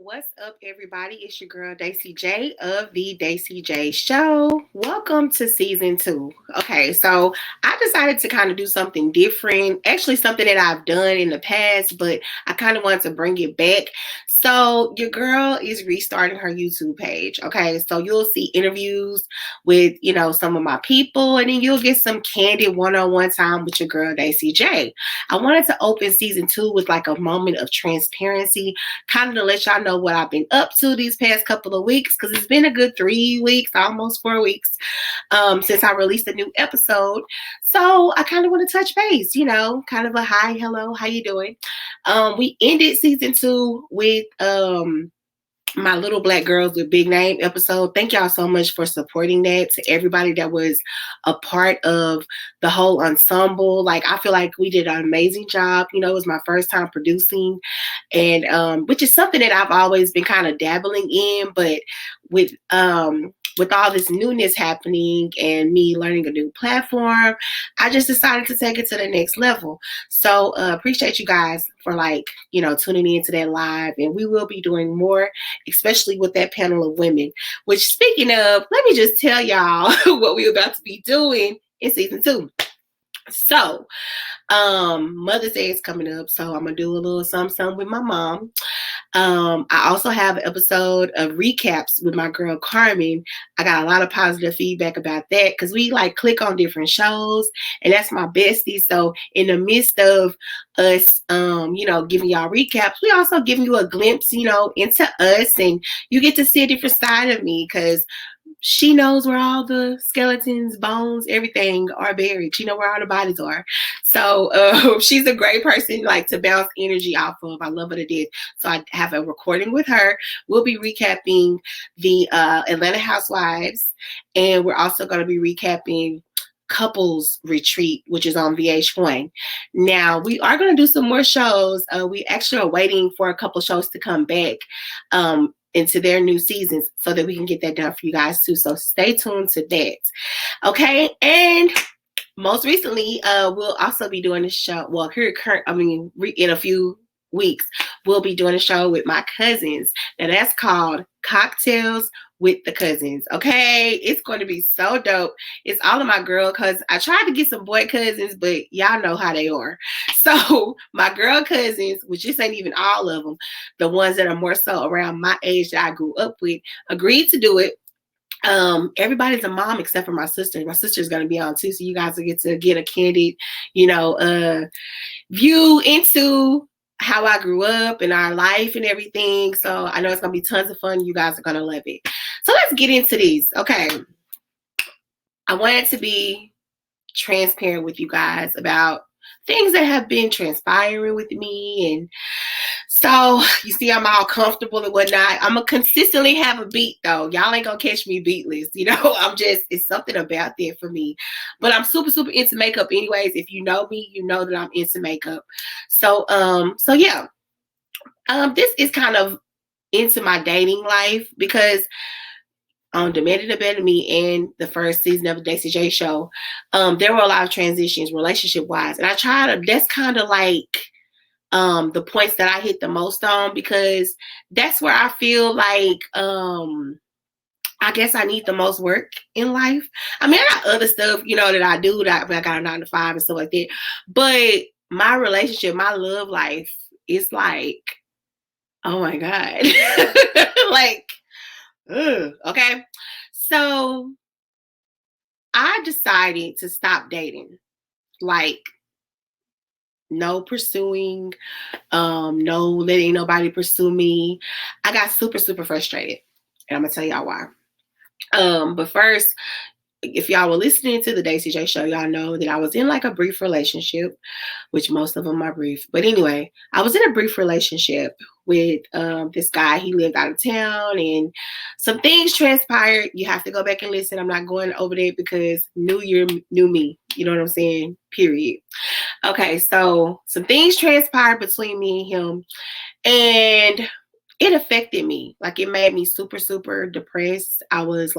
What's up, everybody? It's your girl Daisy J of the Daisy J Show. Welcome to season 2. Okay, so I decided to kind of do something different. Actually, something that I've done in the past, but I kind of wanted to bring it back. So, your girl is restarting her YouTube page. Okay, so you'll see interviews with some of my people, and then you'll get some candid one-on-one time with your girl Daisy J. I wanted to open season 2 with like a moment of transparency, kind of to let y'all know what I've been up to these past couple of weeks, because it's been a good 3 weeks, almost 4 weeks, since I released a new episode. So I kind of want to touch base, kind of a hi, hello, how you doing? We ended season 2 with my Little Black Girls with Big Name episode. Thank y'all so much for supporting that. To everybody that was a part of the whole ensemble, like, I feel like we did an amazing job. It was my first time producing, and which is something that I've always been kind of dabbling in, but with all this newness happening and me learning a new platform, I just decided to take it to the next level. So appreciate you guys for tuning into that live, and we will be doing more, especially with that panel of women. Which, speaking of, let me just tell y'all what we're about to be doing in season 2. So Mother's Day is coming up, so I'm gonna do a little something with my mom. I also have an episode of recaps with my girl Carmen. I got a lot of positive feedback about that because we click on different shows, and that's my bestie. So in the midst of us, giving y'all recaps, we also giving you a glimpse, into us, and you get to see a different side of me because she knows where all the skeletons, bones, everything are buried. She knows where all the bodies are. So she's a great person to bounce energy off of. I love her to death. So I have a recording with her. We'll be recapping the Atlanta Housewives, and we're also going to be recapping Couples Retreat, which is on VH1. Now, we are going to do some more shows. We actually are waiting for a couple shows to come back into their new seasons so that we can get that done for you guys too. So stay tuned to that. Okay, and most recently, we'll also be doing a show. Well, in a few weeks, we'll be doing a show with my cousins, and that's called Cocktails with the Cousins. Okay, it's going to be so dope. It's all of my girl cousins. I tried to get some boy cousins, but y'all know how they are. So my girl cousins, which this ain't even all of them, the ones that are more so around my age that I grew up with, agreed to do it. Everybody's a mom except for my sister. My sister's going to be on too, so you guys will get to get a candid, view into how I grew up and our life and everything. So I know it's going to be tons of fun. You guys are going to love it. So let's get into these. Okay. I wanted to be transparent with you guys about things that have been transpiring with me. And so you see, I'm all comfortable and whatnot. I'm going to consistently have a beat though. Y'all ain't going to catch me beatless. It's something about that for me. But I'm super, super into makeup anyways. If you know me, you know that I'm into makeup. So yeah. This is kind of into my dating life because on Demanded a Better Me and the first season of the Daisy J Show, there were a lot of transitions relationship wise. And I try to, that's kind of the points that I hit the most on because that's where I feel I guess I need the most work in life. I mean, I got other stuff, that I do, that I got a 9 to 5 and stuff like that. But my relationship, my love life is oh my God. Okay. So I decided to stop dating. No pursuing, no letting nobody pursue me. I got super, super frustrated. And I'm gonna tell y'all why. But first, if y'all were listening to the Daisy J Show, y'all know that I was in a brief relationship, which most of them are brief. But anyway, I was in a brief relationship with this guy. He lived out of town and some things transpired. You have to go back and listen. I'm not going over there because new year, new me. You know what I'm saying? Period. Okay, so some things transpired between me and him, and it affected me. It made me super, super depressed. I was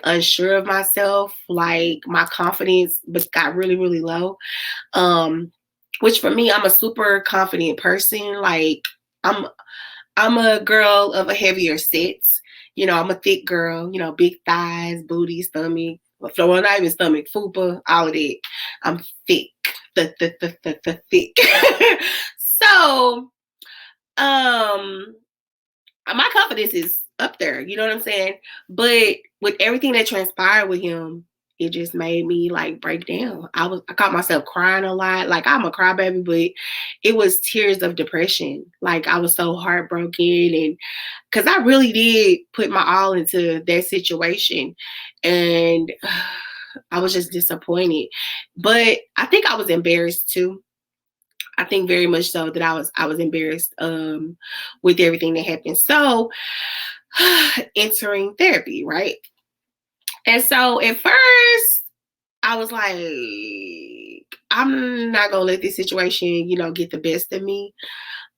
unsure of myself. My confidence got really, really low. Which for me, I'm a super confident person. I'm a girl of a heavier set. I'm a thick girl, big thighs, booty, stomach. Well, not even stomach, fupa, all of that. I'm thick. The thick. So, my confidence is up there, you know what I'm saying? But with everything that transpired with him, it just made me like break down. I caught myself crying a lot. Like I'm a crybaby, but it was tears of depression. Like I was so heartbroken, and because I really did put my all into that situation, and I was just disappointed. But I think I was embarrassed too. I think very much so that I was embarrassed with everything that happened. So entering therapy, right? And so at first I was like, I'm not gonna let this situation, get the best of me.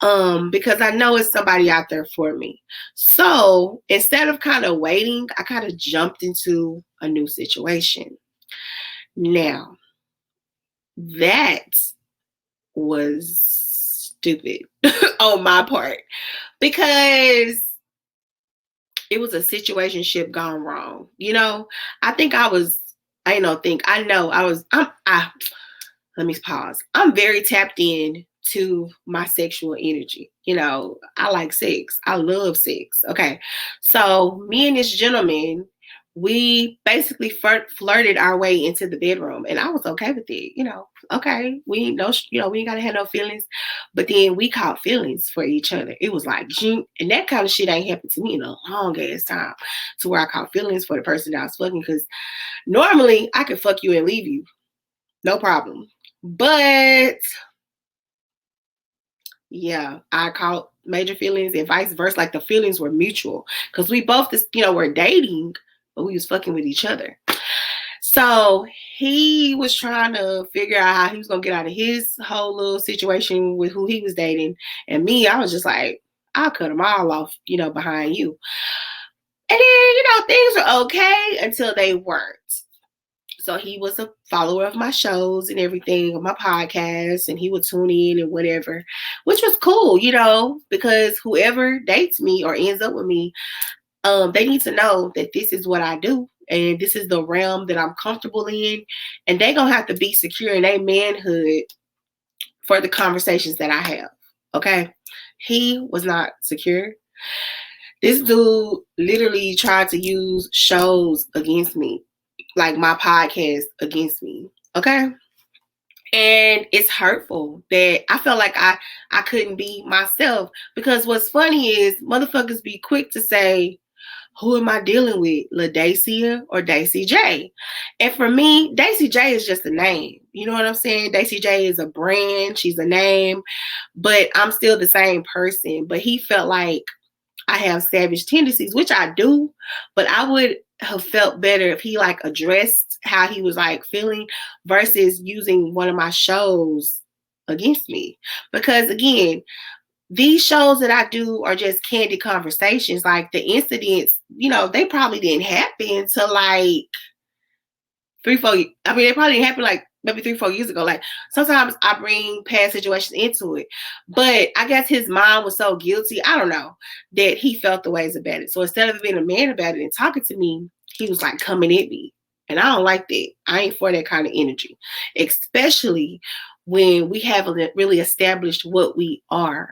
Because I know it's somebody out there for me. So instead of kind of waiting, I kind of jumped into a new situation. Now, that was stupid on my part because it was a situationship gone wrong. I think I was, I know, think, I know I was, let me pause. I'm very tapped in to my sexual energy. I like sex. I love sex. Okay. So me and this gentleman, we basically flirted our way into the bedroom, and I was okay with it. Okay, we ain't we ain't gotta have no feelings, but then we caught feelings for each other. It was like, and that kind of shit ain't happened to me in a long ass time, to where I caught feelings for the person that I was fucking. Because normally I could fuck you and leave you, no problem. But yeah, I caught major feelings and vice versa. Like the feelings were mutual because we both just, were dating, but we was fucking with each other. So he was trying to figure out how he was gonna get out of his whole little situation with who he was dating. And me, I was just like, I'll cut them all off, behind you. And then, things were okay until they weren't. So he was a follower of my shows and everything, of my podcast, and he would tune in and whatever, which was cool, because whoever dates me or ends up with me, they need to know that this is what I do and this is the realm that I'm comfortable in, and they gonna have to be secure in their manhood for the conversations that I have. Okay, he was not secure. This dude literally tried to use shows against me, like my podcast against me. Okay. And it's hurtful that I felt like I couldn't be myself, because what's funny is motherfuckers be quick to say, who am I dealing with, LaDacia or Daisy J? And for me, Daisy J is just a name. You know what I'm saying? Daisy J is a brand. She's a name, but I'm still the same person. But he felt like I have savage tendencies, which I do, but I would have felt better if he like addressed how he was like feeling versus using one of my shows against me. Because again, these shows that I do are just candid conversations. Like the incidents, they probably didn't happen till like 3-4. I mean, they probably didn't happen like maybe 3-4 years ago. Like sometimes I bring past situations into it, but I guess his mind was so guilty, I don't know, that he felt the ways about it. So instead of being a man about it and talking to me, he was like coming at me, and I don't like that. I ain't for that kind of energy, especially when we haven't really established what we are.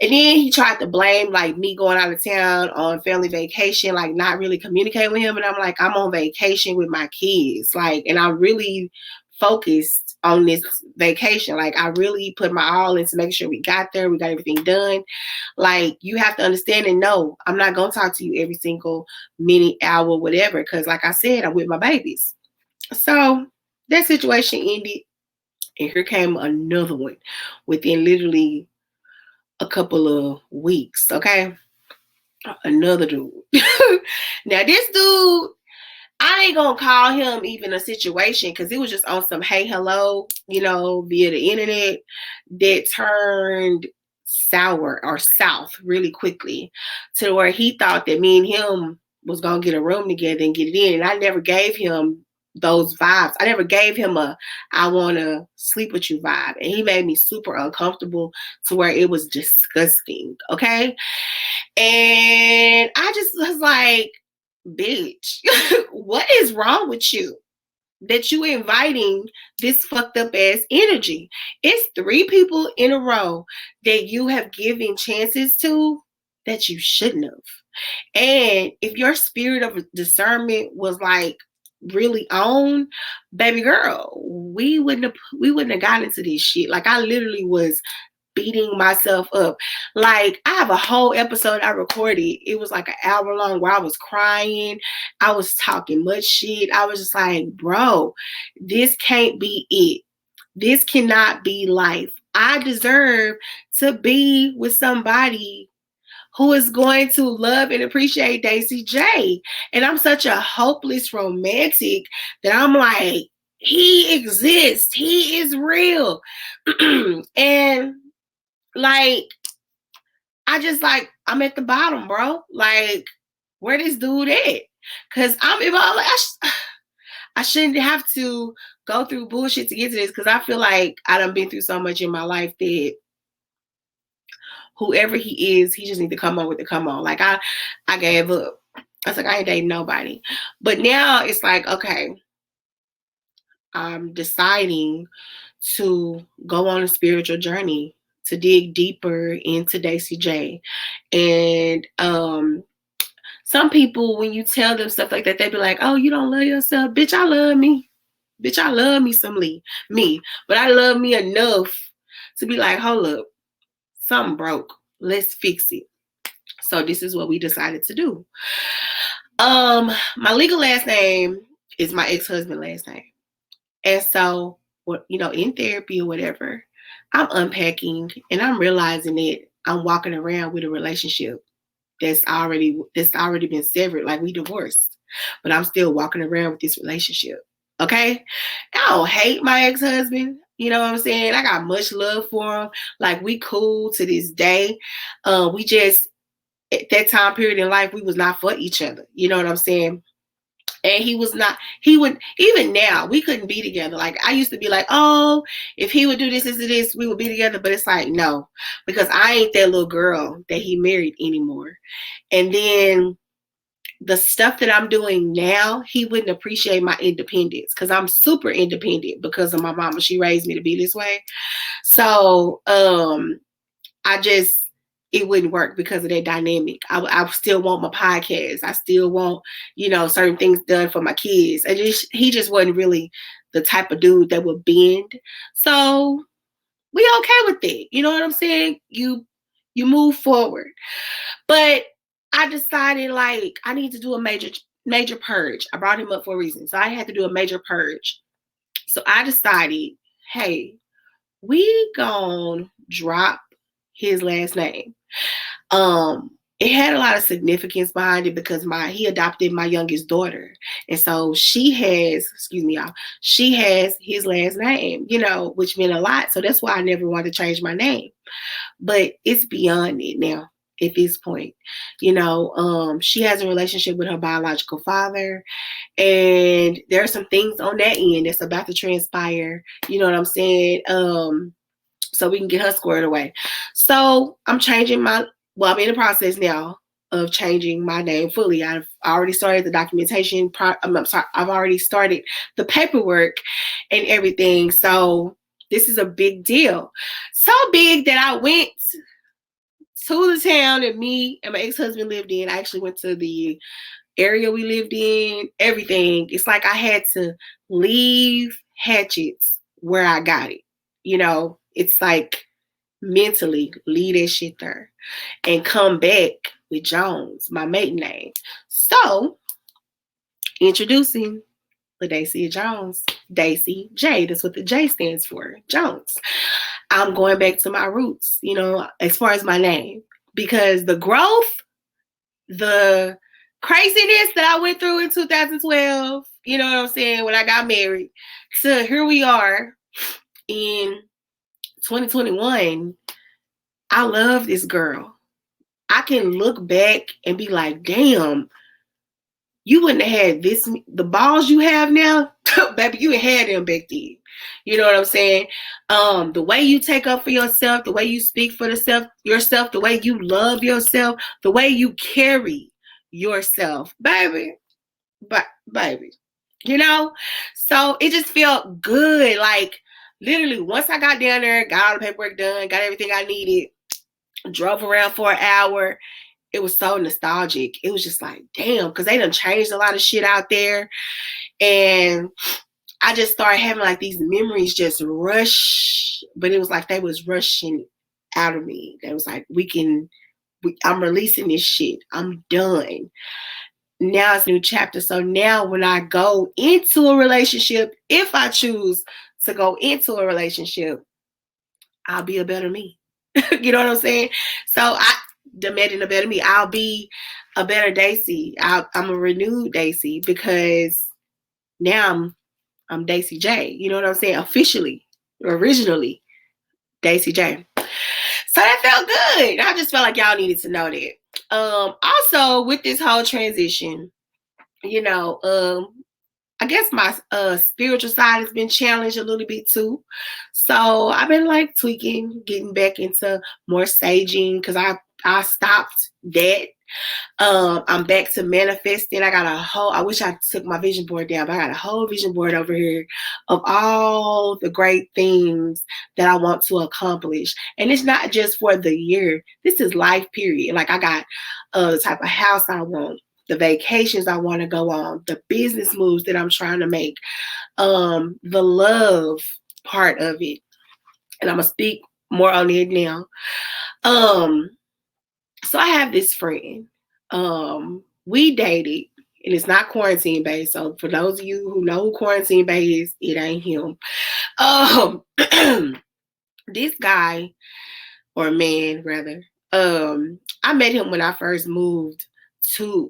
And then he tried to blame like me going out of town on family vacation, like not really communicating with him. And I'm like, I'm on vacation with my kids. Like, and I'm really focused on this vacation. Like I really put my all into making sure we got there, we got everything done. Like you have to understand and know I'm not gonna talk to you every single minute, hour, whatever. Cause like I said, I'm with my babies. So that situation ended. And here came another one within literally a couple of weeks. Okay. Another dude. Now this dude, I ain't gonna call him even a situation, because it was just on some hey hello, via the internet, that turned sour or south really quickly, to where he thought that me and him was gonna get a room together and get it in. And I never gave him those vibes. I never gave him a I want to sleep with you vibe. And he made me super uncomfortable to where it was disgusting. Okay. And I just was like, bitch, what is wrong with you? That you inviting this fucked up ass energy. It's 3 people in a row that you have given chances to that you shouldn't have. And if your spirit of discernment was like really on, baby girl, we wouldn't have gotten into this shit. Like I literally was beating myself up. Like I have a whole episode I recorded. It was like an hour long where I was crying. I was talking much shit. I was just like, bro, this can't be it. This cannot be life. I deserve to be with somebody who is going to love and appreciate Daisy J. And I'm such a hopeless romantic that I'm like, he exists. He is real. And like, I just like, I'm at the bottom, bro. Like, where this dude at? Because I shouldn't have to go through bullshit to get to this, because I feel like I done been through so much in my life that whoever he is, he just need to come on with the come on. Like I gave up. I was like, I ain't dating nobody. But now it's like, okay, I'm deciding to go on a spiritual journey, to dig deeper into Daisy J. And some people, when you tell them stuff like that, they be like, oh, you don't love yourself? Bitch, I love me. Bitch, I love me some me. But I love me enough to be like, hold up, something broke. Let's fix it. So this is what we decided to do. My legal last name is my ex-husband's last name. And so, in therapy or whatever, I'm unpacking and I'm realizing that I'm walking around with a relationship that's already been severed, like we divorced, but I'm still walking around with this relationship. Okay. I don't hate my ex-husband. You know what I'm saying? I got much love for him. Like we cool to this day. We just, at that time period in life, we was not for each other. You know what I'm saying? And he would, even now, we couldn't be together. Like I used to be like, oh, if he would do this, we would be together. But it's like, no, because I ain't that little girl that he married anymore. And then the stuff that I'm doing now, he wouldn't appreciate my independence, because I'm super independent because of my mama. She raised me to be this way. So it wouldn't work because of that dynamic. I still want my podcast. I still want, certain things done for my kids. He just wasn't really the type of dude that would bend. So we okay with it. You know what I'm saying? You move forward. But I decided like I need to do a major purge. I brought him up for a reason. So I had to do a major purge. So I decided, hey, we gonna drop his last name. It had a lot of significance behind it because he adopted my youngest daughter. And so she has his last name, which meant a lot. So that's why I never wanted to change my name. But it's beyond it now at this point. She has a relationship with her biological father, and there are some things on that end that's about to transpire. You know what I'm saying? So we can get her squared away. So I'm I'm in the process now of changing my name fully. I've already started the documentation. I've already started the paperwork and everything. So this is a big deal. So big that I went to the town that me and my ex-husband lived in. I actually went to the area we lived in, everything. It's like I had to leave Hatchets where I got it. It's like mentally leave that shit there and come back with Jones, my maiden name. So, introducing LaDacia Jones, Daisy J. That's what the J stands for, Jones. I'm going back to my roots, as far as my name, because the growth, the craziness that I went through in 2012, you know what I'm saying, when I got married, to here we are in 2021, I love this girl. I can look back and be like, damn, you wouldn't have had the balls you have now baby, you had them back then. You know what I'm saying? The way you take up for yourself, the way you speak for yourself, the way you love yourself, the way you carry yourself, baby, baby. You know? So it just felt good. Like literally, once I got down there, got all the paperwork done, got everything I needed, drove around for an hour. It was so nostalgic. It was just like, damn, because they done changed a lot of shit out there. And I just started having like these memories just rush, but it was like they was rushing out of me. They was like, I'm releasing this shit. I'm done. Now it's a new chapter. So now when I go into a relationship, if I choose to go into a relationship, I'll be a better me. You know what I'm saying? So demanding a better me. I'll be a better Daisy. I'm a renewed Daisy because now I'm Daisy J. You know what I'm saying? Officially, originally, Daisy J. So that felt good. I just felt like y'all needed to know that. Also, with this whole transition, you know, I guess my spiritual side has been challenged a little bit too. So I've been like tweaking, getting back into more saging because I stopped that. I'm back to manifesting. I wish I took my vision board down, but I got a whole vision board over here of all the great things that I want to accomplish. And it's not just for the year. This is life period. Like I got the type of house I want, the vacations I want to go on, the business moves that I'm trying to make, the love part of it. And I'm going to speak more on it now. So I have this friend. We dated, and it's not Quarantine Bay. So for those of you who know who Quarantine Bay is, it ain't him. This guy, or man rather, I met him when I first moved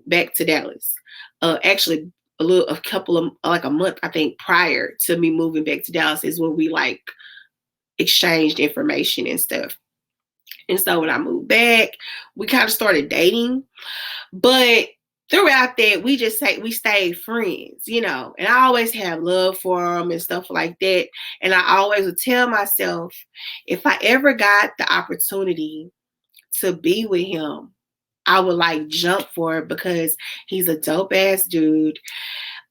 back to Dallas. Actually, a month, I think, prior to me moving back to Dallas is when we like exchanged information and stuff. And so when I moved back, we kind of started dating. But throughout that, we stayed friends, you know. And I always have love for him and stuff like that. And I always would tell myself, if I ever got the opportunity to be with him, I would like jump for it because he's a dope ass dude.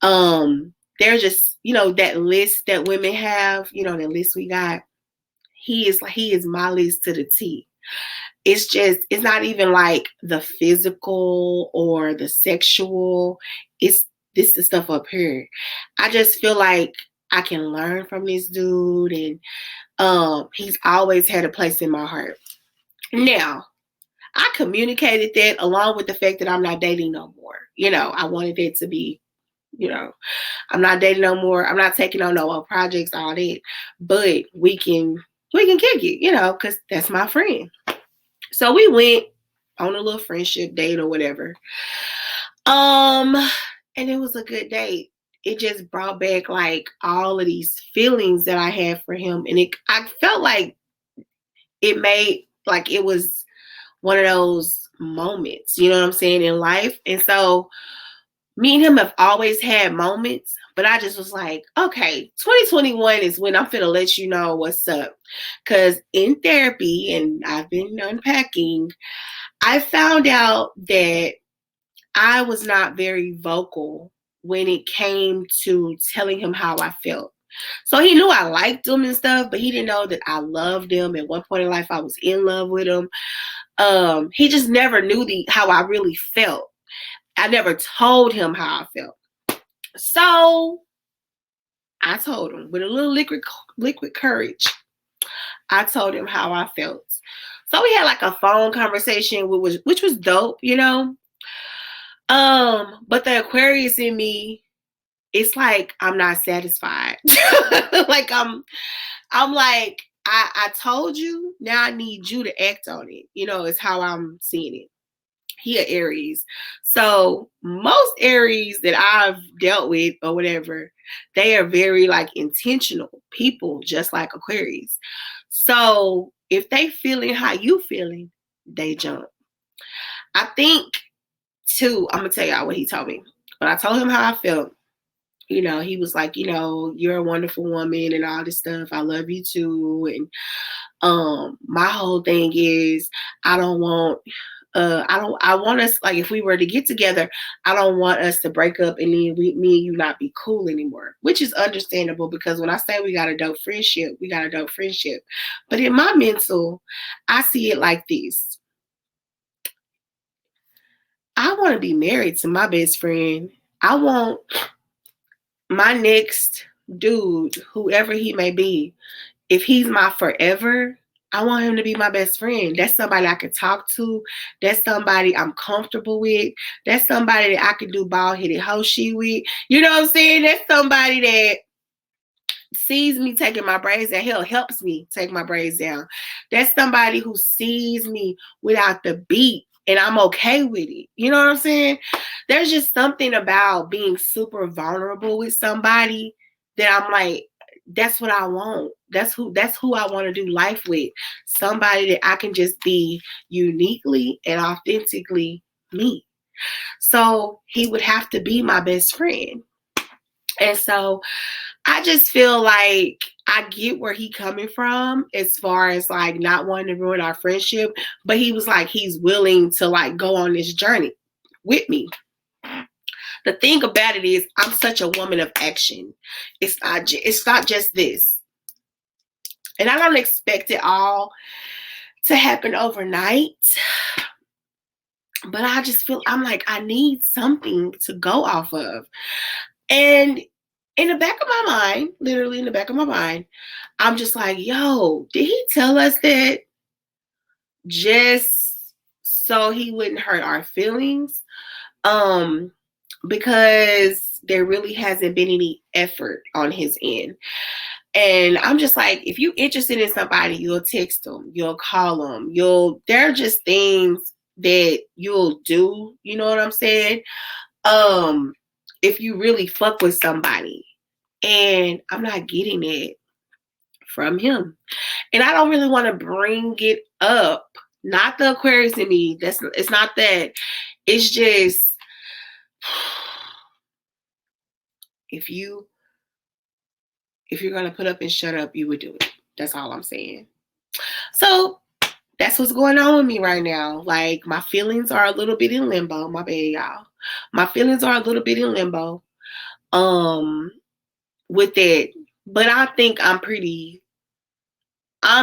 They're just, you know, that list that women have, you know, the list we got. He is my list to the T. It's not even like the physical or the sexual. This is stuff up here. I just feel like I can learn from this dude, and he's always had a place in my heart. Now, I communicated that along with the fact that I'm not dating no more. You know, I wanted it to be, you know, I'm not dating no more. I'm not taking on no projects, all that. But we can kick it, you know, because that's my friend. So we went on a little friendship date or whatever. And it was a good date. It just brought back like all of these feelings that I had for him. And I felt like it made like it was one of those moments, you know what I'm saying, in life. And so me and him have always had moments, but I just was like, okay, 2021 is when I'm finna let you know what's up. Because in therapy, and I've been unpacking, I found out that I was not very vocal when it came to telling him how I felt. So he knew I liked him and stuff, but he didn't know that I loved him. At one point in life, I was in love with him. He just never knew how I really felt. I never told him how I felt. So I told him with a little liquid courage. I told him how I felt. So we had like a phone conversation, which was dope, you know. But the Aquarius in me, it's like I'm not satisfied. Like I'm like, I told you, now I need you to act on it. You know, it's how I'm seeing it. He an Aries. So most Aries that I've dealt with or whatever, they are very like intentional people, just like Aquarius. So if they feeling how you feeling, they jump. I think too, I'm gonna tell y'all what he told me. When I told him how I felt, he was like, you're a wonderful woman and all this stuff. I love you too. And my whole thing is I don't want I want us, like, if we were to get together, I don't want us to break up and then me and you not be cool anymore, which is understandable because when I say we got a dope friendship, we got a dope friendship. But in my mental, I see it like this. I want to be married to my best friend. I want my next dude, whoever he may be, if he's my forever, I want him to be my best friend. That's somebody I can talk to. That's somebody I'm comfortable with. That's somebody that I can do bald-headed hoshi with. You know what I'm saying? That's somebody that sees me taking my braids down. Hell, helps me take my braids down. That's somebody who sees me without the beat and I'm okay with it. You know what I'm saying? There's just something about being super vulnerable with somebody that I'm like, that's what I want. That's who I want to do life with. Somebody that I can just be uniquely and authentically me. So he would have to be my best friend. And so I just feel like I get where he coming from as far as like not wanting to ruin our friendship, but he was like he's willing to like go on this journey with me. The thing about it is I'm such a woman of action. It's not just this. And I don't expect it all to happen overnight. But I just feel I'm like I need something to go off of. And in the back of my mind, literally in the back of my mind, I'm just like, yo, did he tell us that just so he wouldn't hurt our feelings? Because there really hasn't been any effort on his end. And I'm just like, if you're interested in somebody, you'll text them, you'll call them, there are just things that you'll do, you know what I'm saying? If you really fuck with somebody. And I'm not getting it from him. And I don't really want to bring it up. Not the Aquarius in me. It's not that. It's just if you're gonna put up and shut up, you would do it. That's all I'm saying. So that's what's going on with me right now. Like my feelings are a little bit in limbo. My bad, y'all. My feelings are a little bit in limbo. With it. But I think I'm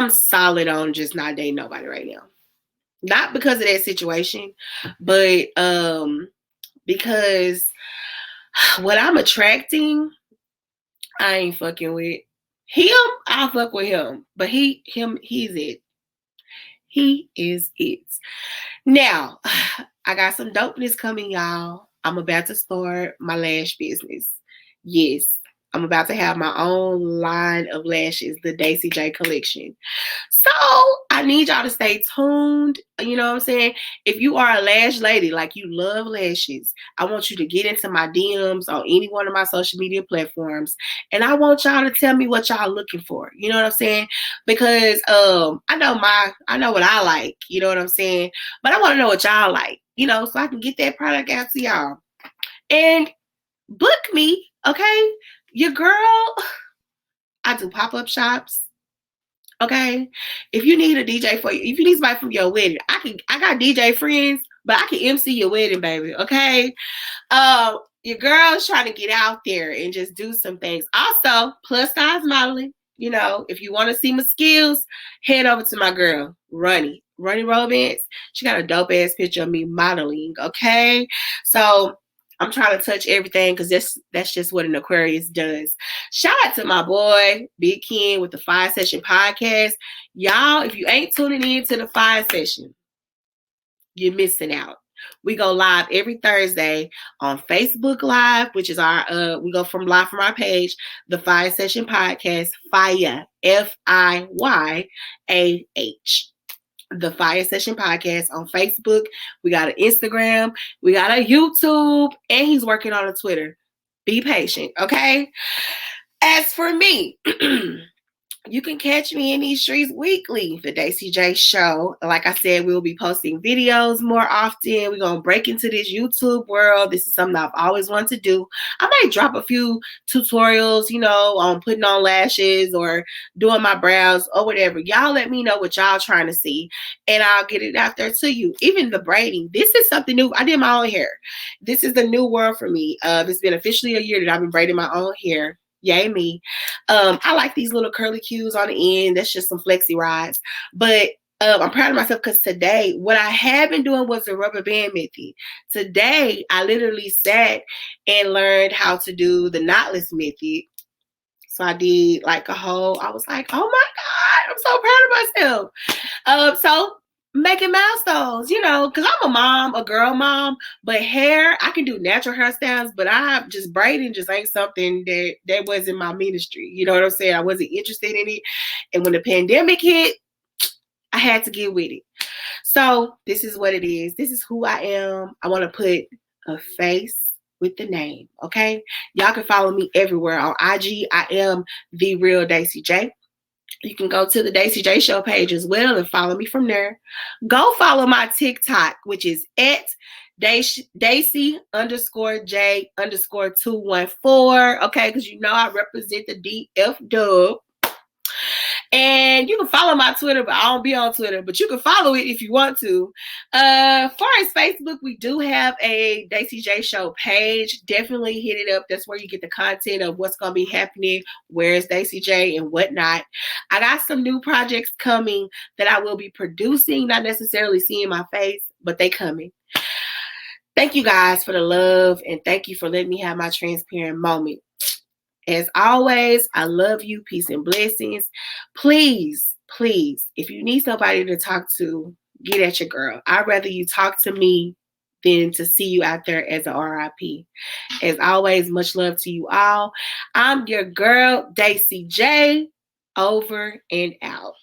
solid on just not dating nobody right now. Not because of that situation, but because what I'm attracting, I ain't fucking with him. I'll fuck with him, but he's it. He is it. Now, I got some dopeness coming, y'all. I'm about to start my lash business. Yes, I'm about to have my own line of lashes, the Daisy J collection. So I need y'all to stay tuned. You know what I'm saying? If you are a lash lady, like you love lashes, I want you to get into my DMs on any one of my social media platforms. And I want y'all to tell me what y'all looking for. You know what I'm saying? Because I know what I like. You know what I'm saying? But I want to know what y'all like, so I can get that product out to y'all. And book me, okay? Your girl, I do pop-up shops. Okay, if you need a DJ if you need somebody from your wedding, I got DJ friends, but I can MC your wedding, baby. Okay, your girl's trying to get out there and just do some things. Also, plus size modeling. If you want to see my skills, head over to my girl, Runny Romance. She got a dope ass picture of me modeling. Okay, so I'm trying to touch everything because that's just what an Aquarius does. Shout out to my boy, Big Ken, with the Fire Session podcast. Y'all, if you ain't tuning in to the Fire Session, you're missing out. We go live every Thursday on Facebook Live, which is we go from live from our page, the Fire Session podcast, Fire, FIYAH. The Fire Session podcast on Facebook. We got an Instagram. We got a YouTube. And he's working on a Twitter. Be patient, okay? As for me, You can catch me in these streets weekly, the Daisy J Show. Like I said, we'll be posting videos more often. We're going to break into this YouTube world. This is something I've always wanted to do. I might drop a few tutorials, on putting on lashes or doing my brows or whatever. Y'all let me know what y'all trying to see, and I'll get it out there to you. Even the braiding. This is something new. I did my own hair. This is the new world for me. It's been officially a year that I've been braiding my own hair. Yay me. I like these little curly cues on the end. That's just some flexi rides. But I'm proud of myself because today, what I had been doing was the rubber band method. Today, I literally sat and learned how to do the knotless method. So I did like I was like, oh my God, I'm so proud of myself. So making milestones, because I'm a mom, a girl mom, but hair, I can do natural hairstyles, but I just braiding just ain't something that wasn't my ministry. You know what I'm saying? I wasn't interested in it. And when the pandemic hit, I had to get with it. So this is what it is. This is who I am. I want to put a face with the name. Okay. Y'all can follow me everywhere on IG. I am the real Daisy J. You can go to the Daisy J Show page as well and follow me from there. Go follow my TikTok, which is at Daisy_J_214. Okay, because I represent the DF dub. And you can follow my Twitter, but I don't be on Twitter. But you can follow it if you want to. As far as Facebook, we do have a Daisy J Show page. Definitely hit it up. That's where you get the content of what's going to be happening, where's Daisy J and whatnot. I got some new projects coming that I will be producing, not necessarily seeing my face, but they coming. Thank you guys for the love, and thank you for letting me have my transparent moment. As always, I love you. Peace and blessings. Please, please, if you need somebody to talk to, get at your girl. I'd rather you talk to me than to see you out there as a RIP. As always, much love to you all. I'm your girl, Daisy J. Over and out.